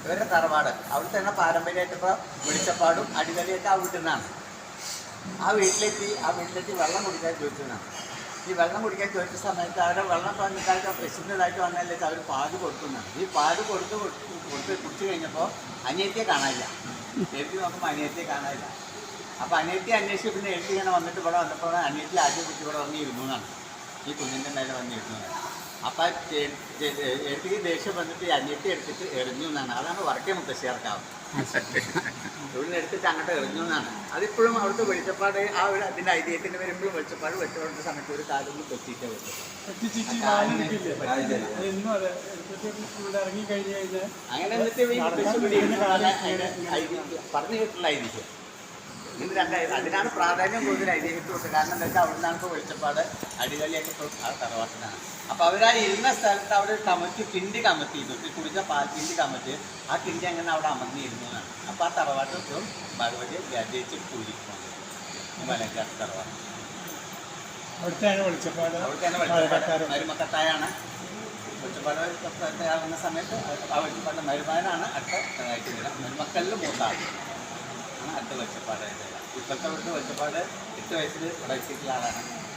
ഇവരുടെ തറവാട് അവിടെ തന്നെ പാരമ്പര്യമായിട്ട് ഇപ്പോൾ വെളിച്ചപ്പാടും അടിതലിയൊക്കെ ആ വീട്ടിൽ നിന്നാണ്. ആ വീട്ടിലെത്തി വെള്ളം കുടിക്കാൻ ചോദിച്ചതാണ്. ഈ വെള്ളം കുടിക്കാൻ ചോദിച്ച സമയത്ത് അവരെ വെള്ളം പറഞ്ഞിട്ടായിട്ട് പ്രസിദ്ധമായിട്ട് വന്നല്ലേ അവർ പാല് കൊടുക്കുന്നതാണ്. ഈ പാല് കൊടുത്ത് കുടിച്ചു കഴിഞ്ഞപ്പോൾ അനിയത്തിയെ കാണാനില്ല. എഴുതി നോക്കുമ്പോൾ അനിയത്തിയെ കാണാനില്ല. അപ്പോൾ അനിയത്തി അന്വേഷിച്ച് പിന്നെ എഴുതി ഇങ്ങനെ വന്നിട്ട് ഇവിടെ വന്നപ്പോൾ അനിയത്തി ആദ്യം കുട്ടി ഇവിടെ വന്നിരുന്നു എന്നാണ്, ഈ കുഞ്ഞിൻ്റെ മേലെ വന്നിരുന്നു. അപ്പം എഴുതിക്ക് ദേഷ്യം വന്നിട്ട് അനിയത്തി എടുത്തിട്ട് എറിഞ്ഞു എന്നാണ്. അതാണ് വടക്കേ മുത്തശ്ശേർക്കാവ്. ഇവിടെ എടുത്തിട്ട് അങ്ങോട്ട് എറിഞ്ഞു എന്നാണ്. അതിപ്പോഴും അവിടുത്തെ വെളിച്ചപ്പാട് ആ ഒരു അതിൻ്റെ ഐതിഹ്യത്തിന് വരുമ്പോഴും വെളിച്ചപ്പാട് സമയത്ത് ഒരു കാലൊന്നും പറ്റിയിട്ടേ വരും. അങ്ങനെ എന്നിട്ട് ഈ പറഞ്ഞു കേട്ടുള്ള ഐതിഹ്യം ഇത് രണ്ടായിരുന്നു. അതിനാണ് പ്രാധാന്യം കൂടുതൽ ഐതിഹ്യത്തിലുണ്ട്. കാരണം എന്താ വെച്ചാൽ അവിടെ നിന്നാണ് ഇപ്പോൾ വെളിച്ചപ്പാട് അടികളിയൊക്കെ ആ തറവാട്ടിനാണ്. അപ്പോൾ അവരാ ഇരുന്ന സ്ഥലത്ത് അവിടെ ഒരു കമത്തി കിണ്ടി കമത്തിയിരുന്നു, കുടിച്ച പാൽക്കിണ്ടി കമത്തി. ആ കിണ്ടി അങ്ങനെ അവിടെ അമർന്നിരുന്നതാണ്. അപ്പോൾ ആ തറവാട്ട് ഇപ്പം ഭഗവതി ഗജയിച്ച് പൂജിക്കുന്നു. മലക്കാട്ട് തറവാട്ട് അവിടുത്തെയാണ് വെളിച്ചപ്പാട്. മരുമക്കത്തായാണ് വെളിച്ചപ്പാട് ആകുന്ന സമയത്ത് ആ വെളിച്ചപ്പാട് മരുമാനാണ് അടുത്ത മരുമക്കളിൽ മൂത്താണ് അടുത്ത വെളിച്ചപ്പാട്. ഇപ്പോഴത്തെ വെളിച്ചപ്പാട് 8 വയസ്സിൽ ഇവിടെ എത്തിയിട്ടുള്ള ആളാണ്.